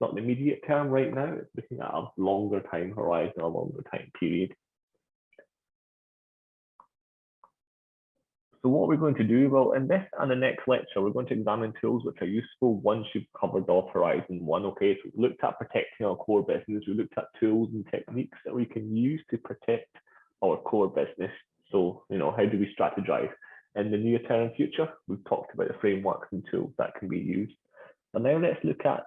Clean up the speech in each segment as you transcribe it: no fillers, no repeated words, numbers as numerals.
not the immediate term right now, it's looking at a longer time horizon, a longer time period. So what we're going to do, well, in this and the next lecture, we're going to examine tools which are useful once you've covered off Horizon 1. Okay, so we looked at protecting our core business. We looked at tools and techniques that we can use to protect our core business. So, how do we strategize? In the near term future, we've talked about the frameworks and tools that can be used. But now let's look at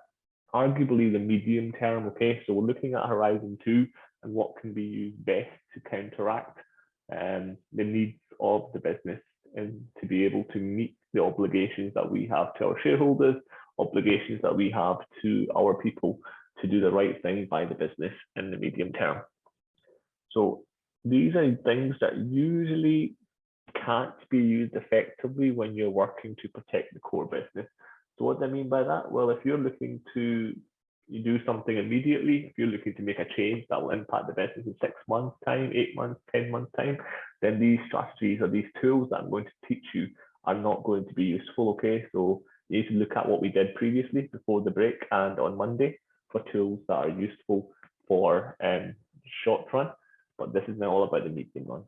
arguably the medium term. Okay, so we're looking at Horizon 2 and what can be used best to counteract the needs of the business and to be able to meet the obligations that we have to our shareholders, obligations that we have to our people to do the right thing by the business in the medium term. So these are things that usually can't be used effectively when you're working to protect the core business. So what do I mean by that? Well, if you're looking to do something immediately, if you're looking to make a change that will impact the business in 6 months time, 8 months, 10 months time, then these strategies or these tools that I'm going to teach you are not going to be useful. Okay, so you need to look at what we did previously before the break and on Monday for tools that are useful for short run, but this is now all about the medium run.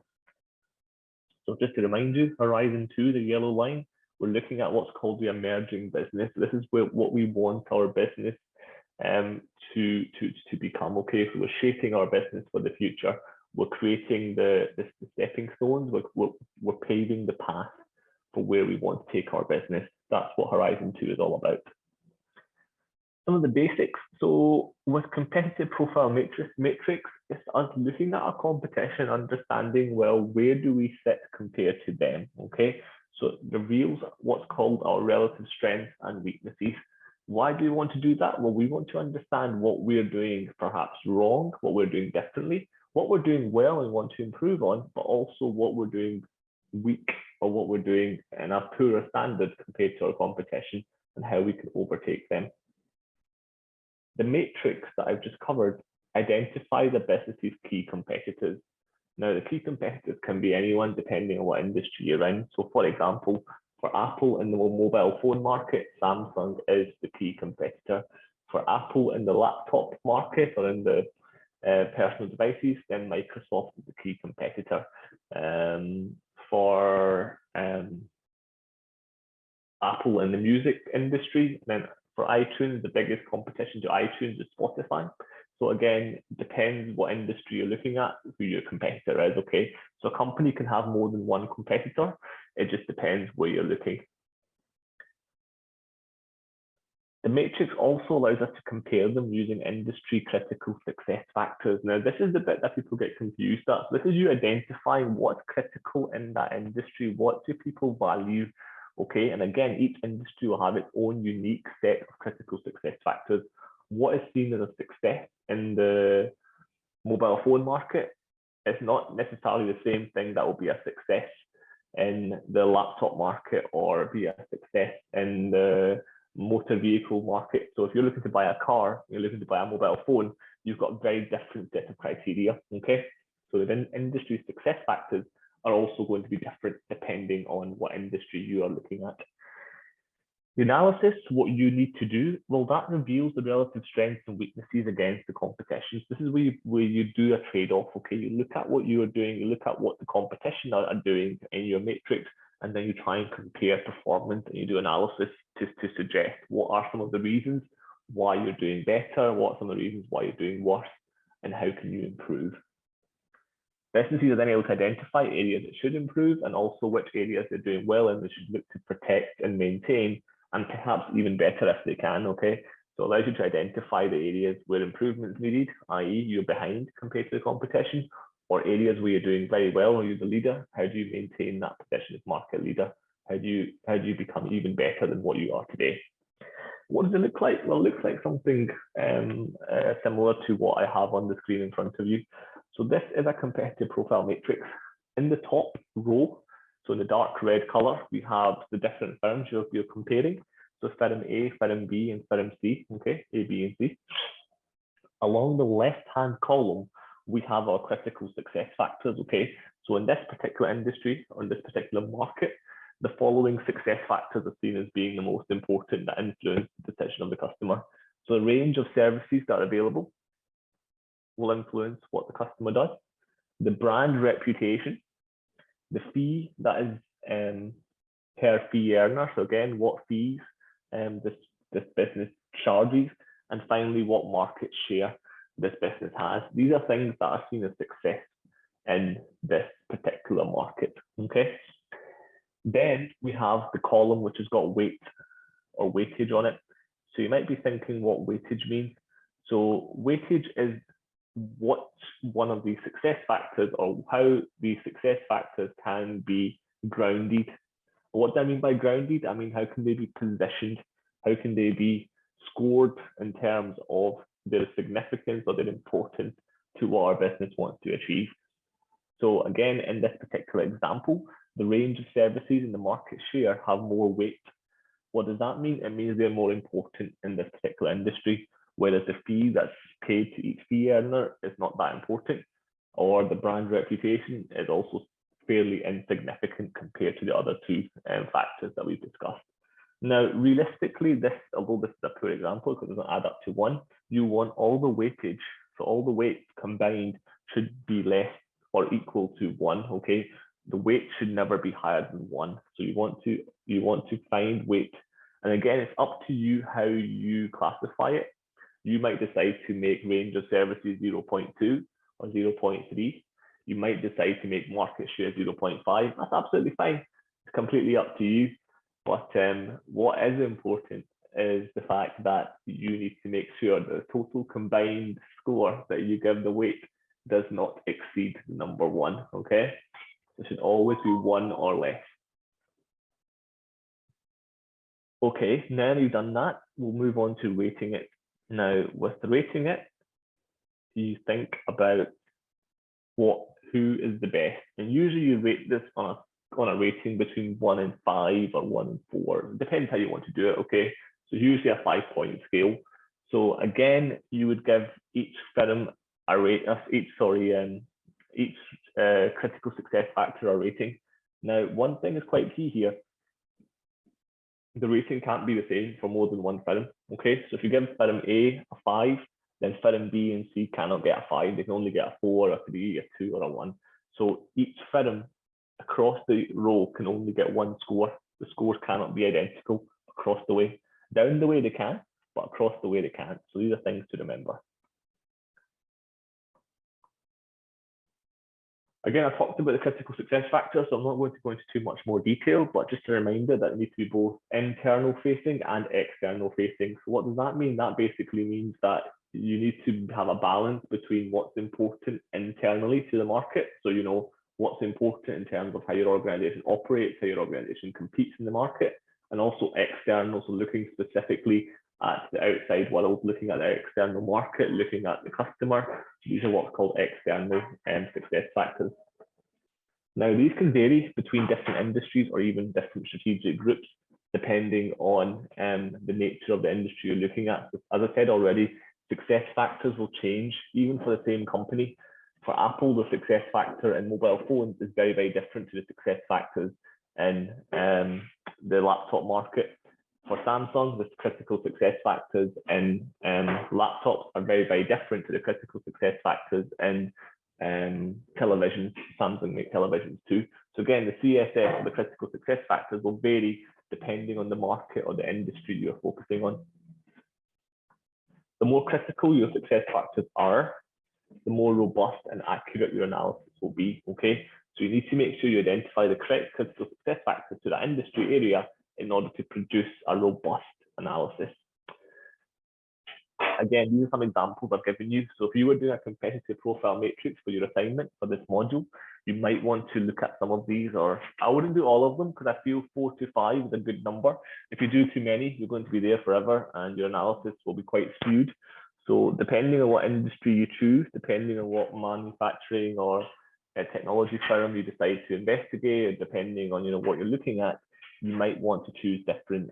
So just to remind you, Horizon 2, the yellow line, we're looking at what's called the emerging business. This is what we want our business to become. Okay, so we're shaping our business for the future. We're creating the stepping stones. We're paving the path for where we want to take our business. That's what Horizon 2 is all about. Some of the basics. So with competitive profile matrix, it's us looking at our competition, understanding, well, where do we sit compared to them? Okay, so it reveals what's called our relative strengths and weaknesses. Why do we want to do that? Well, we want to understand what we're doing perhaps wrong, what we're doing differently, what we're doing well and want to improve on, but also what we're doing weak or what we're doing in a poorer standard compared to our competition and how we can overtake them. The matrix that I've just covered identifies a business's key competitors. Now, the key competitors can be anyone depending on what industry you're in. So, for example, for Apple in the mobile phone market, Samsung is the key competitor. For Apple in the laptop market or in the personal devices, then Microsoft is the key competitor. For Apple in the music industry, then for iTunes, the biggest competition to iTunes is Spotify. So again, depends what industry you're looking at, who your competitor is, okay? So a company can have more than one competitor. It just depends where you're looking. The matrix also allows us to compare them using industry critical success factors. Now, this is the bit that people get confused at. This is you identifying what's critical in that industry, what do people value, okay? And again, each industry will have its own unique set of critical success factors. What is seen as a success in the mobile phone market is not necessarily the same thing that will be a success in the laptop market or be a success in the motor vehicle market. So if you're looking to buy a car, you're looking to buy a mobile phone, you've got a very different set of criteria, okay? So the industry success factors are also going to be different depending on what industry you are looking at. The analysis, what you need to do, well, that reveals the relative strengths and weaknesses against the competition. So this is where you do a trade-off, okay? You look at what you are doing, you look at what the competition are doing in your matrix, and then you try and compare performance and you do analysis to suggest what are some of the reasons why you're doing better, what are some of the reasons why you're doing worse, and how can you improve. Businesses are then able to identify areas that should improve and also which areas they're doing well and they should look to protect and maintain, and perhaps even better if they can, okay? So it allows you to identify the areas where improvement is needed, i.e. you're behind compared to the competition, or areas where you're doing very well or you're the leader. How do you maintain that position as market leader? How do you become even better than what you are today? What does it look like? Well, it looks like something similar to what I have on the screen in front of you. So this is a competitive profile matrix. In the top row, so in the dark red color, we have the different firms you're comparing. So firm A, firm B, and firm C, okay, A, B, and C. Along the left-hand column, we have our critical success factors, okay? So in this particular industry, or in this particular market, the following success factors are seen as being the most important that influence the decision of the customer. So the range of services that are available will influence what the customer does. The brand reputation, the fee that is per fee earner. So again, what fees this business charges, and finally, what market share this business has. These are things that are seen as success in this particular market. Okay. Then we have the column which has got weight or weightage on it. So you might be thinking what weightage means. So weightage is what one of these success factors, or how these success factors can be grounded. What do I mean by grounded? I mean, how can they be positioned? How can they be scored in terms of their significance or their importance to what our business wants to achieve? So again, in this particular example, the range of services in the market share have more weight. What does that mean? It means they're more important in this particular industry, whereas the fee that's paid to each fee earner is not that important, or the brand reputation is also fairly insignificant compared to the other two factors that we've discussed. Now, realistically, this, although this is a poor example because it doesn't add up to one, you want all the weightage, so all the weights combined should be less or equal to one, okay? The weight should never be higher than one. So you want to find weight. And again, it's up to you how you classify it. You might decide to make range of services 0.2 or 0.3. You might decide to make market share 0.5. That's absolutely fine. It's completely up to you. But what is important is the fact that you need to make sure the total combined score that you give the weight does not exceed number one, okay? It should always be one or less. Okay, now you've done that, we'll move on to rating it. Now, with rating it, you think about who is the best, and usually you rate this on a rating between 1 and 5 or 1 and 4. It depends how you want to do it. Okay, so usually a 5-point scale. So again, you would give each firm a rate, each critical success factor a rating. Now, one thing is quite key here. The rating can't be the same for more than one firm. Okay, so if you give firm A a 5, then firm B and C cannot get a 5. They can only get a 4, a 3, a 2, or a 1. So each firm across the row can only get one score. The scores cannot be identical across the way. Down the way they can, but across the way they can't. So these are things to remember. Again, I talked about the critical success factors, so I'm not going to go into too much more detail, but just a reminder that it needs to be both internal facing and external facing. So what does that mean? That basically means that you need to have a balance between what's important internally to the market. So, you know, what's important in terms of how your organization operates, how your organization competes in the market, and also external, so looking specifically at the outside world, looking at the external market, looking at the customer. These are what's called external success factors. Now, these can vary between different industries or even different strategic groups, depending on the nature of the industry you're looking at. As I said already, success factors will change even for the same company. For Apple, the success factor in mobile phones is very, very different to the success factors in the laptop market. For Samsung, the critical success factors in laptops are very, very different to the critical success factors in televisions. Samsung make televisions too. So again, the CSF, or the critical success factors, will vary depending on the market or the industry you're focusing on. The more critical your success factors are, the more robust and accurate your analysis will be, okay? So you need to make sure you identify the correct critical success factors to that industry area in order to produce a robust analysis. Again, these are some examples I've given you. So if you were doing a competitive profile matrix for your assignment for this module, you might want to look at some of these, or I wouldn't do all of them because I feel 4 to 5 is a good number. If you do too many, you're going to be there forever and your analysis will be quite skewed. So depending on what industry you choose, depending on what manufacturing or technology firm you decide to investigate, or depending on what you're looking at, you might want to choose different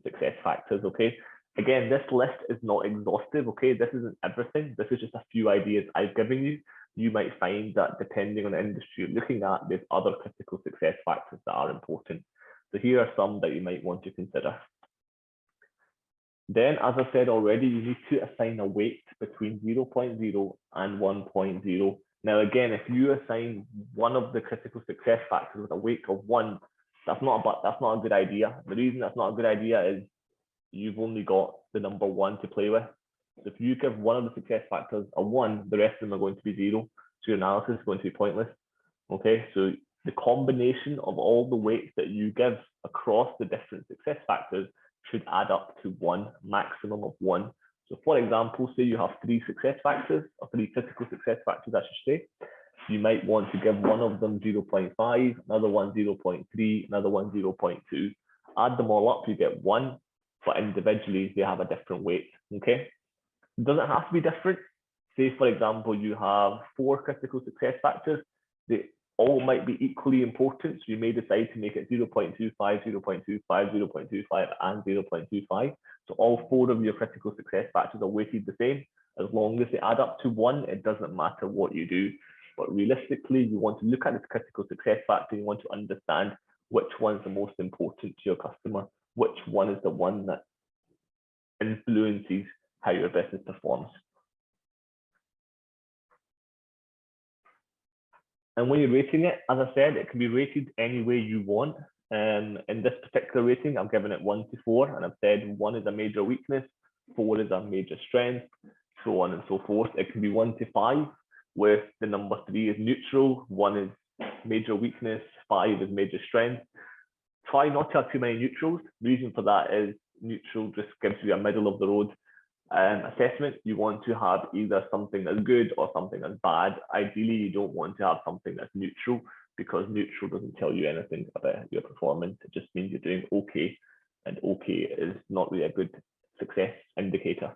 success factors, okay? Again, this list is not exhaustive, okay? This isn't everything. This is just a few ideas I've given you. You might find that depending on the industry you're looking at, there's other critical success factors that are important. So here are some that you might want to consider. Then, as I said already, you need to assign a weight between 0.0 and 1.0. Now, again, if you assign one of the critical success factors with a weight of 1, that's not a good idea. The reason that's not a good idea is you've only got the number 1 to play with. So if you give one of the success factors a 1, the rest of them are going to be 0. So your analysis is going to be pointless. Okay, so the combination of all the weights that you give across the different success factors should add up to 1, maximum of 1. So for example, say you have 3 success factors, or 3 critical success factors, I should say. You might want to give one of them 0.5, another one 0.3, another one 0.2. Add them all up, you get 1, but individually they have a different weight, okay? It doesn't have to be different. Say, for example, you have 4 critical success factors. They all might be equally important. So you may decide to make it 0.25, 0.25, 0.25, and 0.25. So all 4 of your critical success factors are weighted the same. As long as they add up to 1, it doesn't matter what you do. But realistically, you want to look at this critical success factor. You want to understand which one is the most important to your customer, which one is the one that influences how your business performs. And when you're rating it, as I said, it can be rated any way you want. In this particular rating, I'm giving it 1 to 4, and I've said 1 is a major weakness, 4 is a major strength, so on and so forth. It can be 1 to 5, where the number 3 is neutral, 1 is major weakness, 5 is major strength. Try not to have too many neutrals. The reason for that is neutral just gives you a middle of the road assessment. You want to have either something that's good or something that's bad. Ideally, you don't want to have something that's neutral, because neutral doesn't tell you anything about your performance. It just means you're doing okay, and okay is not really a good success indicator.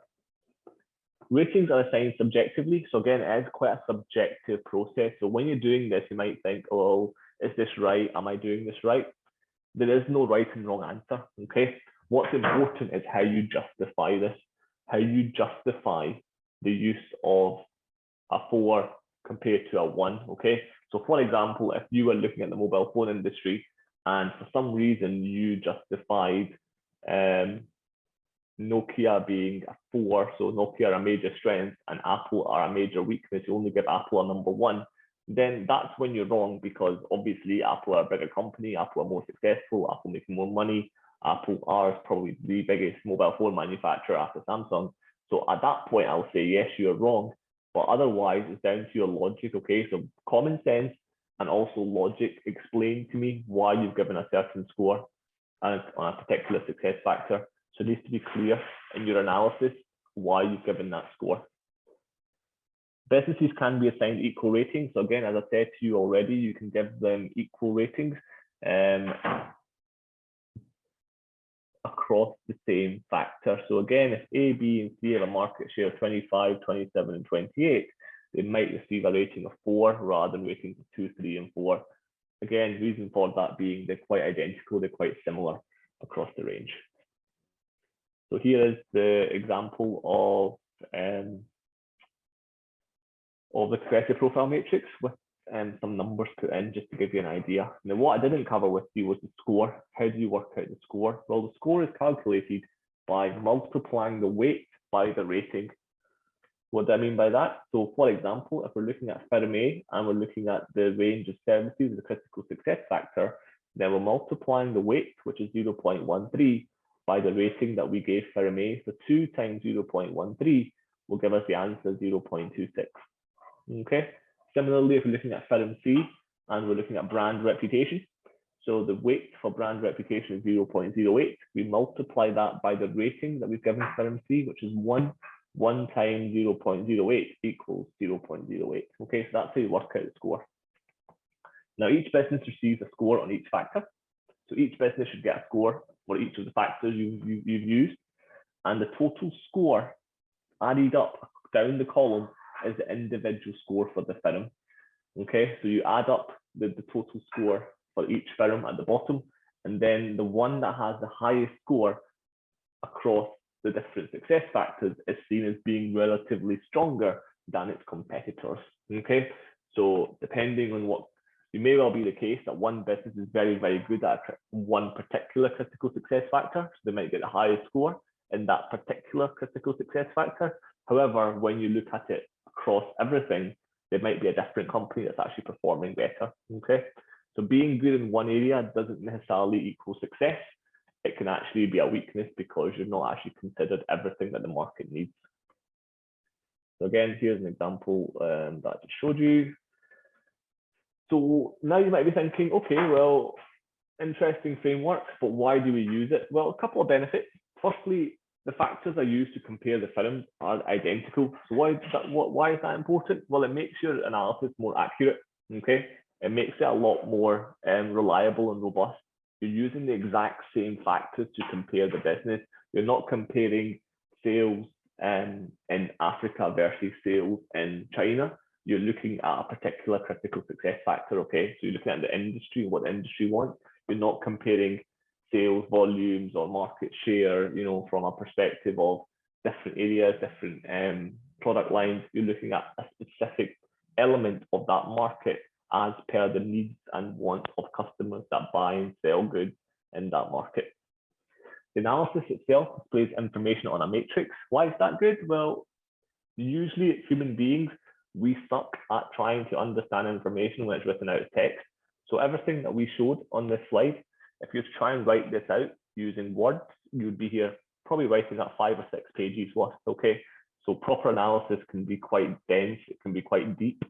Ratings are assigned subjectively. So again, it is quite a subjective process. So when you're doing this, you might think, oh, is this right? Am I doing this right? There is no right and wrong answer, okay? What's important is how you justify this, how you justify the use of a 4 compared to a 1, okay? So for example, if you were looking at the mobile phone industry and for some reason you justified Nokia being a 4, so Nokia are a major strength and Apple are a major weakness, you only give Apple a number 1, then that's when you're wrong, because obviously Apple are a bigger company, Apple are more successful, Apple making more money, Apple are probably the biggest mobile phone manufacturer after Samsung. So at that point, I'll say, yes, you're wrong. But otherwise, it's down to your logic, okay? So common sense and also logic explain to me why you've given a certain score on a particular success factor. So it needs to be clear in your analysis why you've given that score. Businesses can be assigned equal ratings. So again, as I said to you already, you can give them equal ratings across the same factor. So again, if A, B, and C have a market share of 25, 27, and 28, they might receive a rating of 4 rather than ratings of 2, 3, and 4. Again, reason for that being they're quite identical, they're quite similar across the range. So here is the example of the credit profile matrix with some numbers put in just to give you an idea. Now, what I didn't cover with you was the score. How do you work out the score? Well, the score is calculated by multiplying the weight by the rating. What do I mean by that? So, for example, if we're looking at firm A and we're looking at the range of services, the critical success factor, then we're multiplying the weight, which is 0.13, by the rating that we gave firm A. So 2 times 0.13 will give us the answer 0.26. Okay. Similarly, if we're looking at firm C and we're looking at brand reputation, so the weight for brand reputation is 0.08. We multiply that by the rating that we've given firm C, which is 1. 1 times 0.08 equals 0.08. Okay, so that's how you work out the score. Now, each business receives a score on each factor. So each business should get a score for each of the factors you've used. And the total score added up down the column is the individual score for the firm. Okay, so you add up the total score for each firm at the bottom, and then the one that has the highest score across the different success factors is seen as being relatively stronger than its competitors. Okay, so depending on what, it may well be the case that one business is very, very good at one particular critical success factor, so they might get the highest score, in that particular critical success factor. However, when you look at it across everything, there might be a different company that's actually performing better. Okay, so being good in one area doesn't necessarily equal success. It can actually be a weakness because you've not actually considered everything that the market needs. So again, here's an example that I just showed you. So now you might be thinking, okay, well, interesting framework, but why do we use it? Well, a couple of benefits. Firstly, the factors I use to compare the firms are identical. So why is that important? Well, it makes your analysis more accurate. Okay, it makes it a lot more reliable and robust. You're using the exact same factors to compare the business. You're not comparing sales in Africa versus sales in China. You're looking at a particular critical success factor. Okay, so you're looking at the industry and what the industry wants. You're not comparing sales volumes or market share, from a perspective of different areas, different product lines. You're looking at a specific element of that market as per the needs and wants of customers that buy and sell goods in that market. The analysis itself displays information on a matrix. Why is that good? Well, usually as human beings, we suck at trying to understand information when it's written out as text. So everything that we showed on this slide, if you try and write this out using words, you'd be here probably writing that 5 or 6 pages worth. Okay, so proper analysis can be quite dense, it can be quite deep,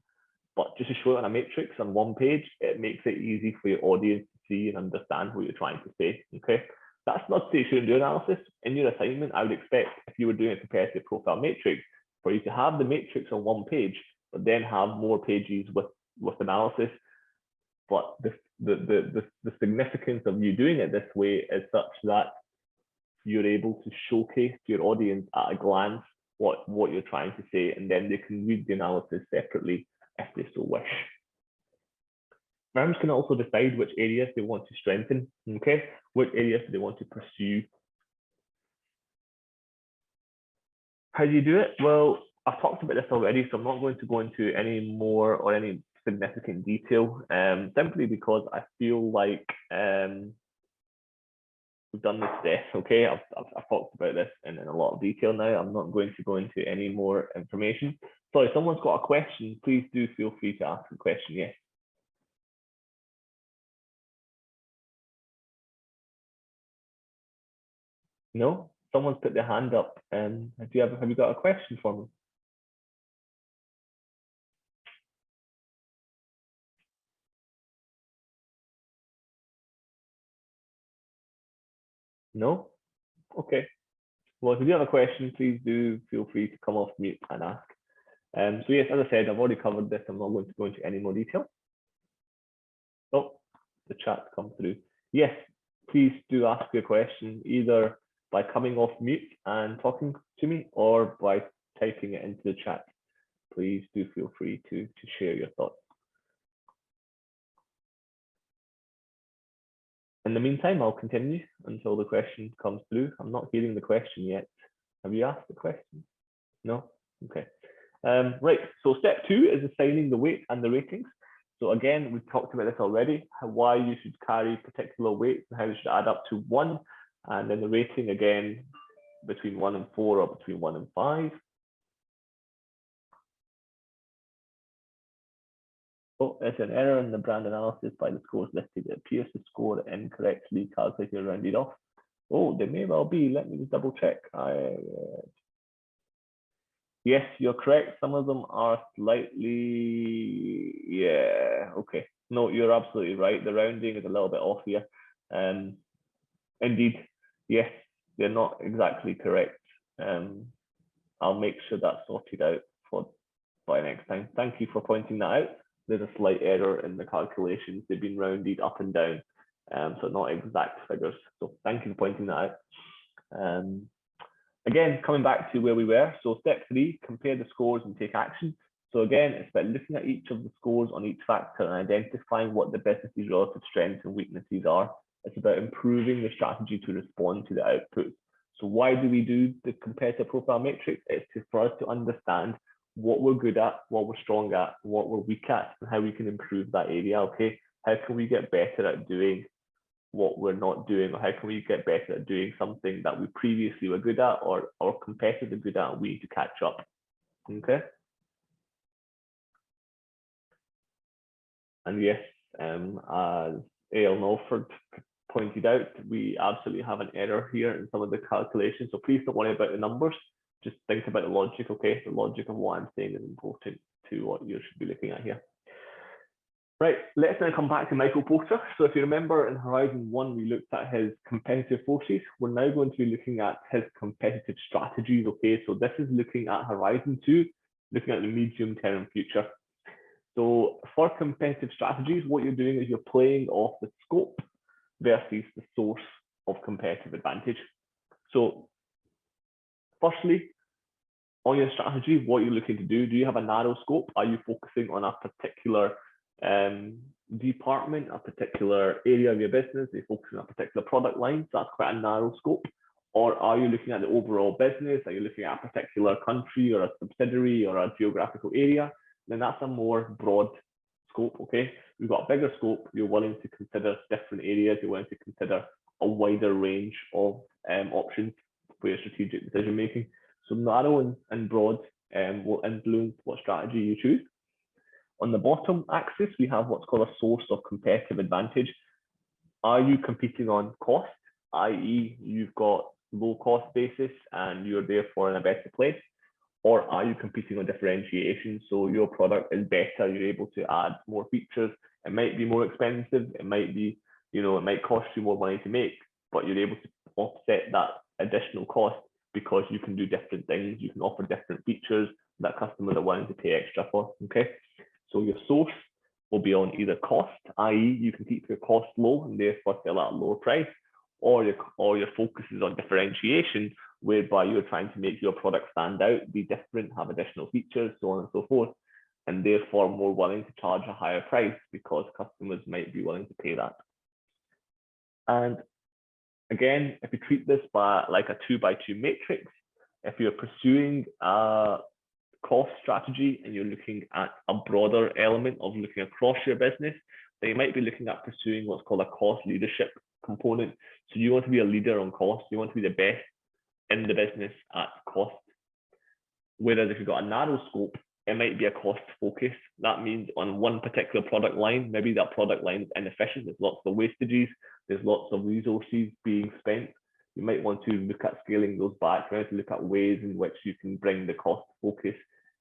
but just to show it on a matrix on one page, it makes it easy for your audience to see and understand what you're trying to say. Okay, that's not to say you shouldn't do analysis. In your assignment, I would expect if you were doing a competitive profile matrix, for you to have the matrix on one page, but then have more pages with analysis. But the significance of you doing it this way is such that you're able to showcase to your audience at a glance what you're trying to say, and then they can read the analysis separately if they so wish. Firms can also decide which areas they want to strengthen, okay? Which areas do they want to pursue. How do you do it? Well, I've talked about this already, so I'm not going to go into any more or any significant detail, simply because I feel like we've done this to death. Okay, I've talked about this in a lot of detail now. I'm not going to go into any more information. So if someone's got a question, please do feel free to ask a question. Yes. No? Someone's put their hand up. Have you got a question for me? No? Okay. Well, if you do have a question, please do feel free to come off mute and ask. So yes, as I said, I've already covered this. I'm not going to go into any more detail. Oh, the chat's come through. Yes, please do ask your question either by coming off mute and talking to me or by typing it into the chat. Please do feel free to share your thoughts. In the meantime, I'll continue until the question comes through. I'm not hearing the question yet. Have you asked the question? No? Okay. Right, so step 2 is assigning the weight and the ratings. So again, we've talked about this already, why you should carry particular weights and how they should add up to 1. And then the rating again, between 1 and 4 or between 1 and 5. Oh, it's an error in the brand analysis by the scores listed. It appears to score incorrectly calculated or rounded off. Oh, there may well be. Let me just double check. Yes, you're correct. Some of them are slightly, yeah, okay. No, you're absolutely right. The rounding is a little bit off here. Indeed, yes, they're not exactly correct. I'll make sure that's sorted out by next time. Thank you for pointing that out. There's a slight error in the calculations. They've been rounded up and down, so not exact figures. So thank you for pointing that out. Again, coming back to where we were. So step 3, compare the scores and take action. So again, it's about looking at each of the scores on each factor and identifying what the business's relative strengths and weaknesses are. It's about improving the strategy to respond to the outputs. So why do we do the competitive profile matrix? It's for us to understand what we're good at, what we're strong at, what we're weak at, and how we can improve that area. Okay, how can we get better at doing what we're not doing, or how can we get better at doing something that we previously were good at, or our competitors are good at, and we need to catch up. Okay. And yes, as A.L. Milford pointed out, we absolutely have an error here in some of the calculations. So please don't worry about the numbers. Just think about the logic, okay? The logic of what I'm saying is important to what you should be looking at here. Right, let's now come back to Michael Porter. So if you remember in Horizon 1, we looked at his competitive forces. We're now going to be looking at his competitive strategies, okay? So this is looking at Horizon 2, looking at the medium-term future. So for competitive strategies, what you're doing is you're playing off the scope versus the source of competitive advantage. So firstly, on your strategy, what you're looking to do you have a narrow scope? Are you focusing on a particular department, a particular area of your business? Are you focusing on a particular product line? So that's quite a narrow scope. Or are you looking at the overall business? Are you looking at a particular country or a subsidiary or a geographical area? Then that's a more broad scope, okay? We've got a bigger scope. You're willing to consider different areas. You're willing to consider a wider range of options for your strategic decision making. So narrow and broad will influence what strategy you choose. On the bottom axis, we have what's called a source of competitive advantage. Are you competing on cost, i.e. you've got low cost basis and you're therefore in a better place? Or are you competing on differentiation? So your product is better, you're able to add more features. It might be more expensive, it might be, it might cost you more money to make, but you're able to offset that additional cost because you can do different things, you can offer different features that customers are willing to pay extra for, okay? So your source will be on either cost, i.e. you can keep your cost low and therefore sell at a lower price, or your focus is on differentiation, whereby you're trying to make your product stand out, be different, have additional features, so on and so forth, and therefore more willing to charge a higher price because customers might be willing to pay that. And again, if you treat this like a 2x2 matrix, if you're pursuing a cost strategy and you're looking at a broader element of looking across your business, then you might be looking at pursuing what's called a cost leadership component. So you want to be a leader on cost, you want to be the best in the business at cost. Whereas if you've got a narrow scope, it might be a cost focus. That means on one particular product line, maybe that product line is inefficient, there's lots of wastages, there's lots of resources being spent. You might want to look at scaling those back, right? To look at ways in which you can bring the cost focus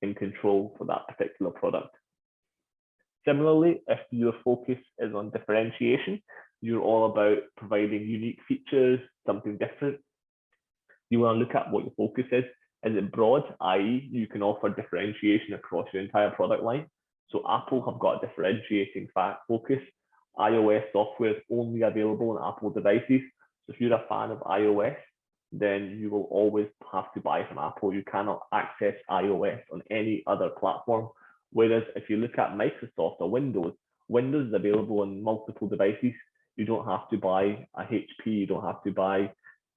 in control for that particular product. Similarly, if your focus is on differentiation, you're all about providing unique features, something different. You want to look at what your focus is. Is it broad, i.e. you can offer differentiation across your entire product line? So Apple have got a differentiating focus. iOS software is only available on Apple devices. So if you're a fan of iOS, then you will always have to buy from Apple. You cannot access iOS on any other platform. Whereas if you look at Microsoft or Windows, Windows is available on multiple devices. You don't have to buy a HP, you don't have to buy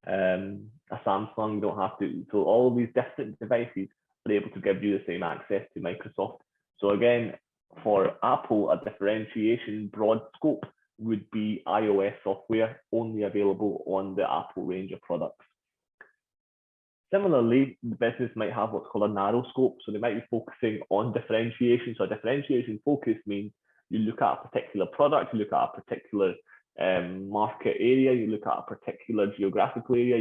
a Samsung, you don't have to. So all of these different devices are able to give you the same access to Microsoft. So again, for Apple, a differentiation broad scope would be iOS software only available on the Apple range of products. Similarly, the business might have what's called a narrow scope. So they might be focusing on differentiation. So a differentiation focus means you look at a particular product, you look at a particular market area, you look at a particular geographical area,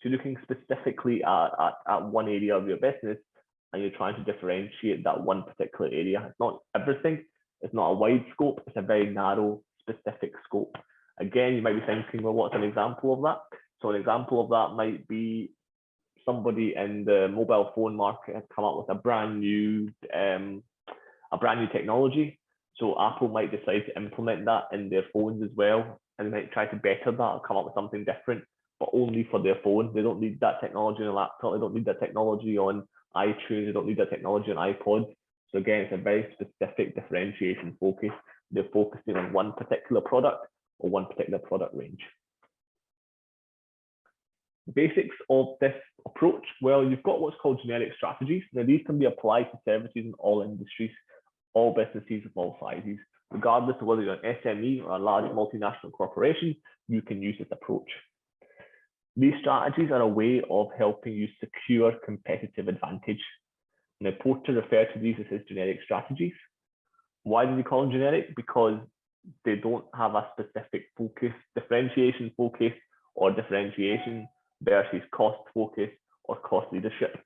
so you're looking specifically at one area of your business and you're trying to differentiate that one particular area. It's not everything, it's not a wide scope, it's a very narrow, specific scope. Again, you might be thinking, well, what's an example of that? So an example of that might be somebody in the mobile phone market has come up with a brand new technology. So Apple might decide to implement that in their phones as well, and they might try to better that or come up with something different, but only for their phone. They don't need that technology on a laptop. They don't need that technology on iTunes. They don't need that technology on iPods. So again, it's a very specific differentiation focus. They're focusing on one particular product or one particular product range. The basics of this approach, well, you've got what's called generic strategies. Now, these can be applied to services in all industries, all businesses of all sizes. Regardless of whether you're an SME or a large multinational corporation, you can use this approach. These strategies are a way of helping you secure competitive advantage. Now, Porter referred to these as his generic strategies. Why did he call them generic? Because they don't have a specific focus, differentiation focus, or differentiation versus cost focus or cost leadership.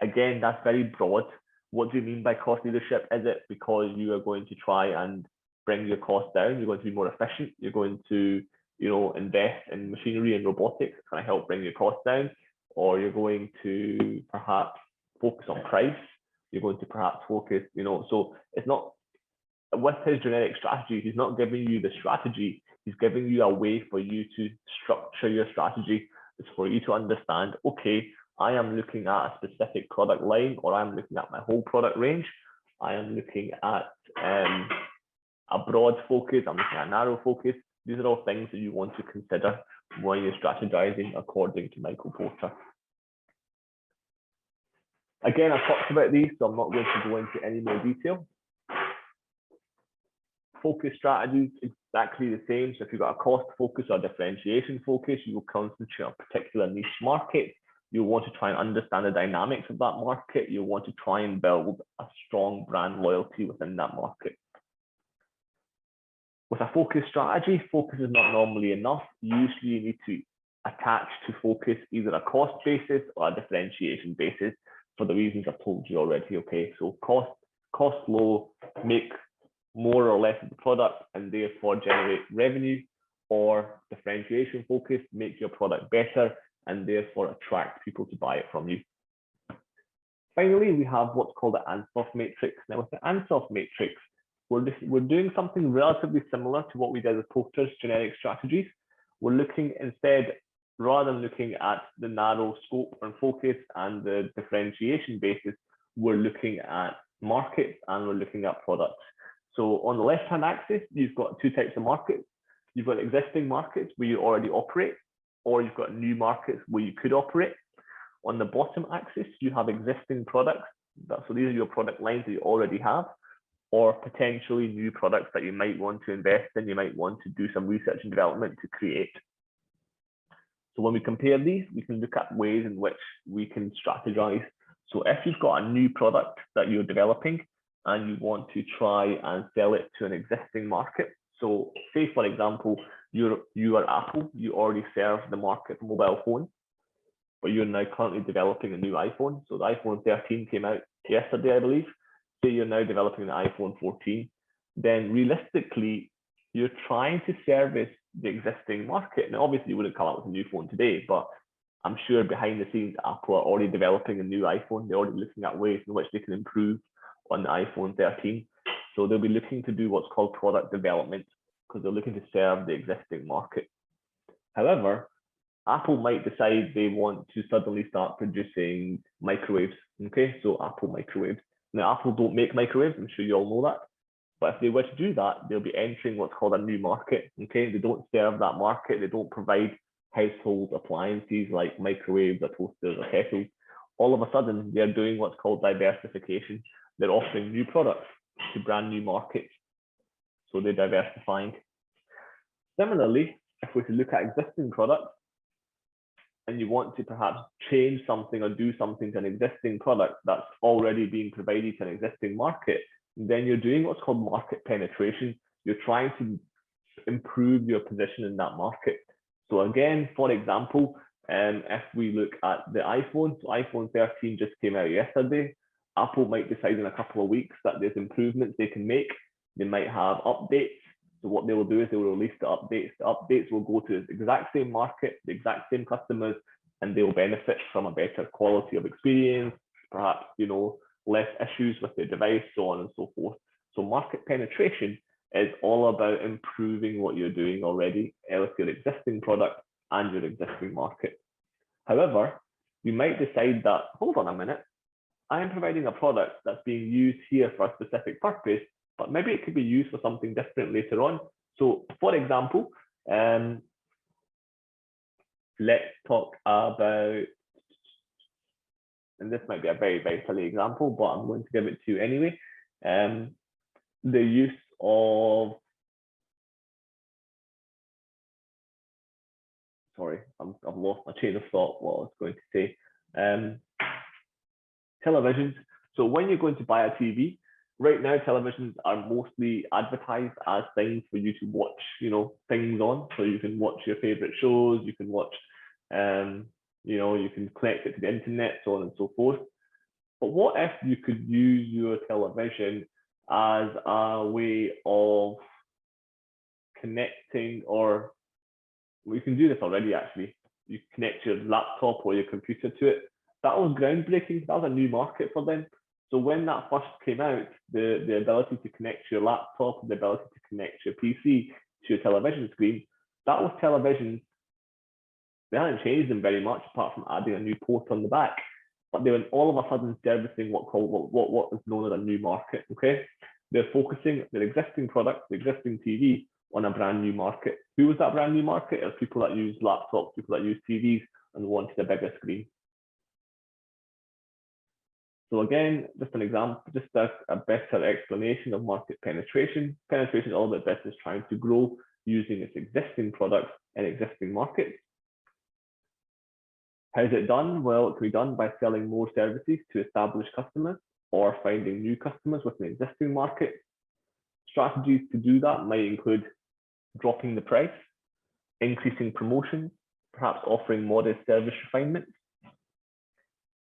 Again, that's very broad. What do you mean by cost leadership? Is it because you are going to try and bring your costs down? You're going to be more efficient. You're going to, invest in machinery and robotics to kind of help bring your costs down, or you're going to perhaps focus on price. You're going to perhaps focus, so it's not, with his generic strategy, he's not giving you the strategy, he's giving you a way for you to structure your strategy. It's for you to understand, okay, I am looking at a specific product line, or I'm looking at my whole product range. I am looking at a broad focus, I'm looking at a narrow focus. These are all things that you want to consider when you're strategizing according to Michael Porter. Again, I've talked about these, so I'm not going to go into any more detail. Focus strategies, exactly the same. So if you've got a cost focus or differentiation focus, you will concentrate on a particular niche market. You want to try and understand the dynamics of that market. You want to try and build a strong brand loyalty within that market. With a focus strategy, focus is not normally enough. Usually you need to attach to focus either a cost basis or a differentiation basis for the reasons I've told you already. Okay, so cost low, make more or less of the product and therefore generate revenue, or differentiation focus, make your product better and therefore attract people to buy it from you. Finally, we have what's called the Ansoff matrix. Now with the Ansoff matrix, we're doing something relatively similar to what we did with Porter's generic strategies. We're looking instead, rather than looking at the narrow scope and focus and the differentiation basis, we're looking at markets and we're looking at products. So on the left-hand axis, you've got two types of markets. You've got existing markets where you already operate, or you've got new markets where you could operate. On the bottom axis, you have existing products. So these are your product lines that you already have, or potentially new products that you might want to invest in, you might want to do some research and development to create. So when we compare these, we can look at ways in which we can strategize. So if you've got a new product that you're developing and you want to try and sell it to an existing market. So say, for example, you are Apple, you already serve the market for mobile phones, but you're now currently developing a new iPhone. So the iPhone 13 came out yesterday, I believe. Say you're now developing the iPhone 14, then realistically, you're trying to service the existing market. Now, obviously, you wouldn't come out with a new phone today, but I'm sure behind the scenes, Apple are already developing a new iPhone. They're already looking at ways in which they can improve on the iPhone 13. So they'll be looking to do what's called product development because they're looking to serve the existing market. However, Apple might decide they want to suddenly start producing microwaves. Okay, so Apple microwaves. Now, Apple don't make microwaves, I'm sure you all know that. But if they were to do that, they'll be entering what's called a new market. Okay, they don't serve that market. They don't provide household appliances like microwaves or toasters or kettles. All of a sudden, they're doing what's called diversification. They're offering new products to brand new markets. So they're diversifying. Similarly, if we look at existing products and you want to perhaps change something or do something to an existing product that's already being provided to an existing market, then you're doing what's called market penetration. You're trying to improve your position in that market. So again, for example, if we look at the iPhone, so iPhone 13 just came out yesterday. Apple might decide in a couple of weeks that there's improvements they can make. They might have updates. So what they will do is they will release the updates. The updates will go to the exact same market, the exact same customers, and they will benefit from a better quality of experience, perhaps, less issues with their device, so on and so forth. So market penetration is all about improving what you're doing already with your existing product and your existing market. However, you might decide that, hold on a minute, I am providing a product that's being used here for a specific purpose, but maybe it could be used for something different later on. So for example, let's talk about, and this might be a very, very silly example, but I'm going to give it to you anyway. The use of, sorry, I've lost my chain of thought, what I was going to say. Televisions. So when you're going to buy a TV, right now televisions are mostly advertised as things for you to watch, things on. So you can watch your favorite shows, you can watch, you can connect it to the internet, so on and so forth. But what if you could use your television as a way of connecting, or you can do this already actually. You connect your laptop or your computer to it. That was groundbreaking. That was a new market for them. So when that first came out, the ability to connect your laptop, the ability to connect your PC to your television screen, that was televisions. They hadn't changed them very much apart from adding a new port on the back. But they were all of a sudden servicing what is known as a new market. Okay, they're focusing their existing products, the existing TV, on a brand new market. Who was that brand new market? It was people that use laptops, people that use TVs and wanted a bigger screen. So again, just an example, just a better explanation of market penetration. Penetration is all about business trying to grow using its existing products in existing markets. How's it done? Well, it can be done by selling more services to established customers or finding new customers with an existing market. Strategies to do that might include dropping the price, increasing promotions, perhaps offering modest service refinements.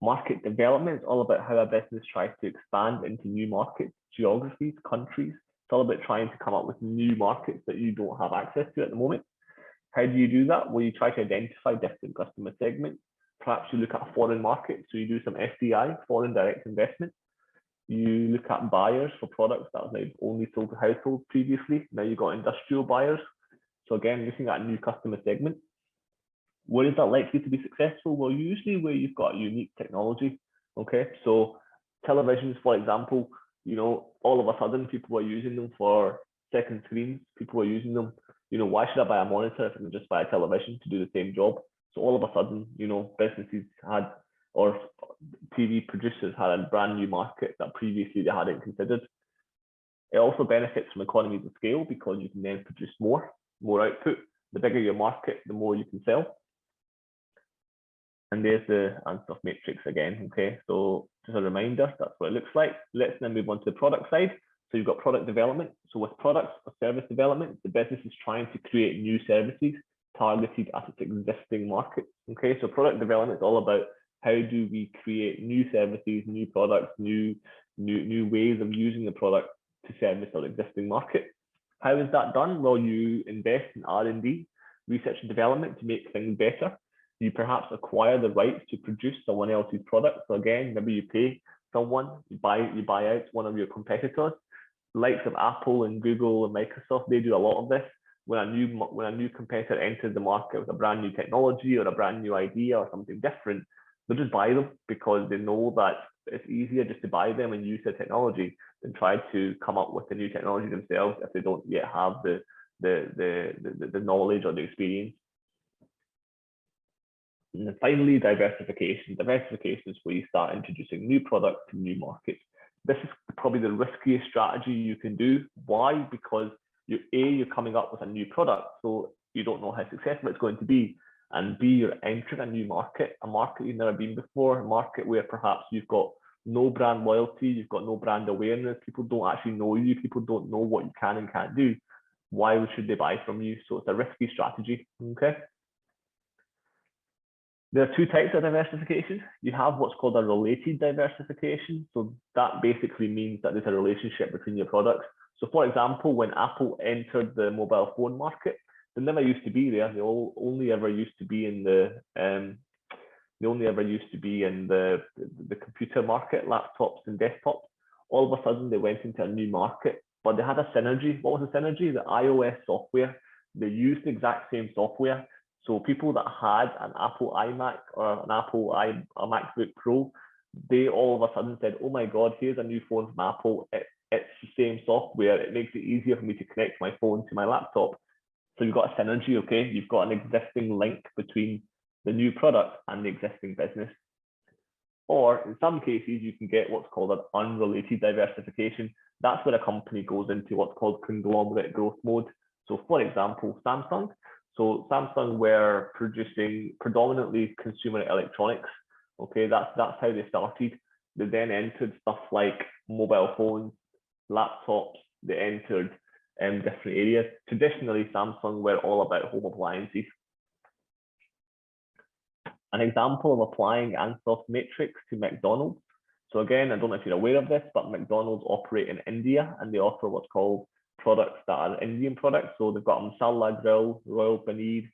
Market development is all about how a business tries to expand into new markets, geographies, countries. It's all about trying to come up with new markets that you don't have access to at the moment. How do you do that? Well, you try to identify different customer segments. Perhaps you look at a foreign market, so you do some FDI, foreign direct investment. You look at buyers for products that have only sold to households previously. Now you've got industrial buyers. So again, looking at a new customer segment. Where is that likely to be successful? Well, usually where you've got unique technology. Okay, so televisions, for example, all of a sudden people are using them for second screens. People are using them. Why should I buy a monitor if I can just buy a television to do the same job? So all of a sudden, businesses had, or TV producers had a brand new market that previously they hadn't considered. It also benefits from economies of scale because you can then produce more output. The bigger your market, the more you can sell. And there's the Ansoff matrix again. Okay, so just a reminder, that's what it looks like. Let's now move on to the product side. So you've got product development. So with products or service development, the business is trying to create new services targeted at its existing market. Okay, so product development is all about how do we create new services, new products, new ways of using the product to service our existing market. How is that done? Well, you invest in R&D, research and development to make things better. You perhaps acquire the rights to produce someone else's product. So again, maybe you pay someone, you buy out one of your competitors. The likes of Apple and Google and Microsoft, they do a lot of this. When a new competitor enters the market with a brand new technology or a brand new idea or something different, they'll just buy them because they know that it's easier just to buy them and use their technology than try to come up with the new technology themselves if they don't yet have the knowledge or the experience. And then finally, diversification. Diversification is where you start introducing new products to new markets. This is probably the riskiest strategy you can do. Why? Because you're coming up with a new product, so you don't know how successful it's going to be. And B, you're entering a new market, a market you've never been before, a market where perhaps you've got no brand loyalty, you've got no brand awareness, people don't actually know you, people don't know what you can and can't do. Why should they buy from you? So it's a risky strategy, okay? There are two types of diversification. You have what's called a related diversification. So that basically means that there's a relationship between your products. So for example, when Apple entered the mobile phone market, they never used to be there. They only ever used to be in the computer market, laptops and desktops. All of a sudden, they went into a new market, but they had a synergy. What was the synergy? The iOS software. They used the exact same software. So people that had an Apple iMac or an a MacBook Pro, they all of a sudden said, "Oh my God, here's a new phone from Apple. It's the same software. It makes it easier for me to connect my phone to my laptop." So you've got a synergy, okay? You've got an existing link between the new product and the existing business. Or in some cases, you can get what's called an unrelated diversification. That's where a company goes into what's called conglomerate growth mode. So for example, Samsung. So Samsung were producing predominantly consumer electronics. Okay, that's how they started. They then entered stuff like mobile phones, laptops. They entered different areas. Traditionally, Samsung were all about home appliances. An example of applying Ansoff matrix to McDonald's. So again, I don't know if you're aware of this, but McDonald's operate in India and they offer what's called products that are Indian products. So they've got masala grill, royal paneer.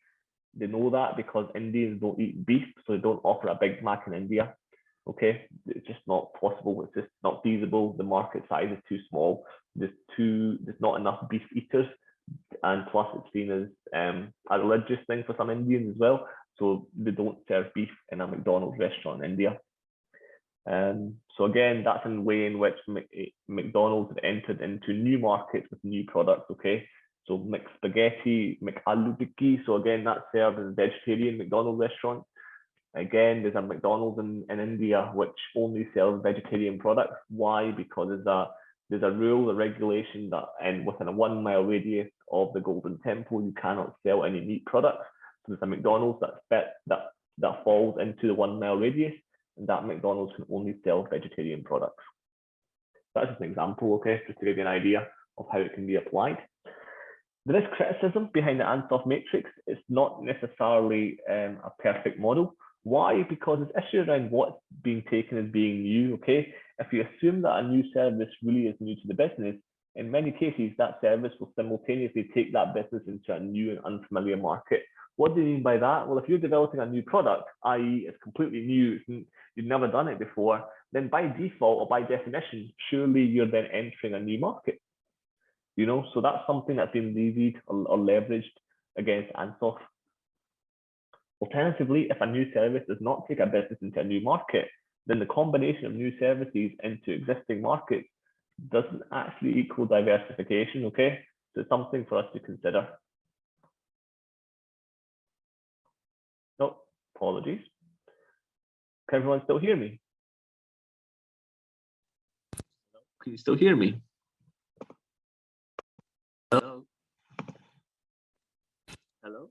They know that because Indians don't eat beef, so they don't offer a Big Mac in India. Okay, it's just not possible. It's just not feasible. The market size is too small. There's not enough beef eaters, and plus it's seen as a religious thing for some Indians as well. So they don't serve beef in a McDonald's restaurant in India. So again, that's a way in which McDonald's have entered into new markets with new products. Okay, so McSpaghetti, McAloo Tikki. So again, that's served as a vegetarian McDonald's restaurant. Again, there's a McDonald's in India which only sells vegetarian products. Why? Because there's a rule, a regulation that within a 1 mile radius of the Golden Temple, you cannot sell any meat products. So there's a McDonald's that falls into the 1 mile radius, and that McDonald's can only sell vegetarian products. That's just an example, okay, just to give you an idea of how it can be applied. There is criticism behind the Ansoff matrix. It's not necessarily a perfect model. Why? Because it's issue around what's being taken as being new, okay? If you assume that a new service really is new to the business, in many cases, that service will simultaneously take that business into a new and unfamiliar market. What do you mean by that? Well, if you're developing a new product, i.e. it's completely new, you've never done it before, then by default or by definition, surely you're then entering a new market. You know, so that's something that's been levied or leveraged against Ansoff. Alternatively, if a new service does not take a business into a new market, then the combination of new services into existing markets doesn't actually equal diversification, okay? So it's something for us to consider. Oh, apologies. Can everyone still hear me? Can you still hear me? Hello? Hello?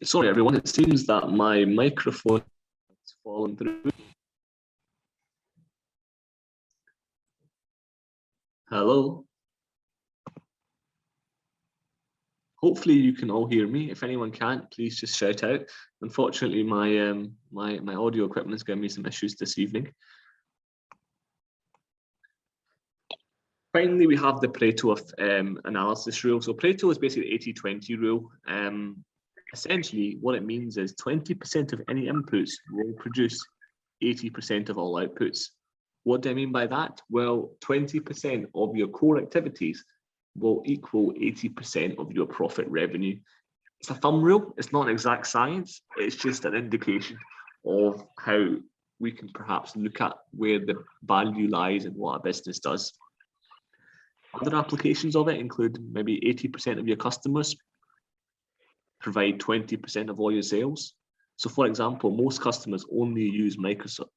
Sorry, everyone. It seems that my microphone has fallen through. Hello? Hopefully you can all hear me. If anyone can't, please just shout out. Unfortunately, my my audio equipment is giving me some issues this evening. Finally, we have the Pareto analysis rule. So Pareto is basically the 80-20 rule. Essentially, what it means is 20% of any inputs will produce 80% of all outputs. What do I mean by that? Well, 20% of your core activities will equal 80% of your profit revenue. It's a thumb rule. It's not an exact science. It's just an indication of how we can perhaps look at where the value lies and what a business does. Other applications of it include maybe 80% of your customers provide 20% of all your sales. So for example, most customers only use Microsoft,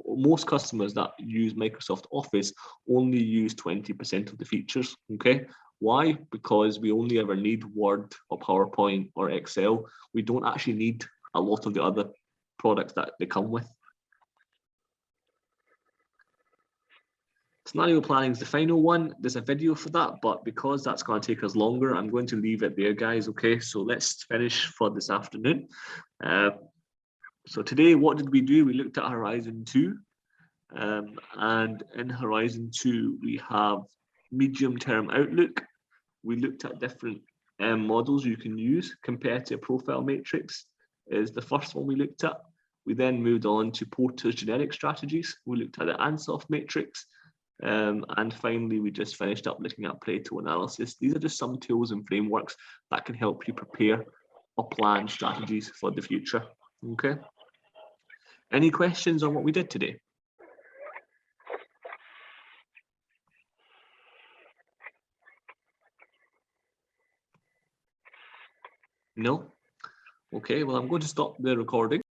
most customers that use Microsoft Office only use 20% of the features, okay? Why? Because we only ever need Word or PowerPoint or Excel. We don't actually need a lot of the other products that they come with. Scenario planning is the final one. There's a video for that, but because that's going to take us longer, I'm going to leave it there, guys. Okay, so let's finish for this afternoon. So today, what did we do? We looked at Horizon 2. And in Horizon 2, we have medium-term outlook. We looked at different models you can use. Comparative profile matrix is the first one we looked at. We then moved on to Porter's generic strategies. We looked at the Ansoff matrix. And finally, we just finished up looking at Pareto analysis. These are just some tools and frameworks that can help you prepare or plan strategies for the future. Okay. Any questions on what we did today? No? Okay, well, I'm going to stop the recording.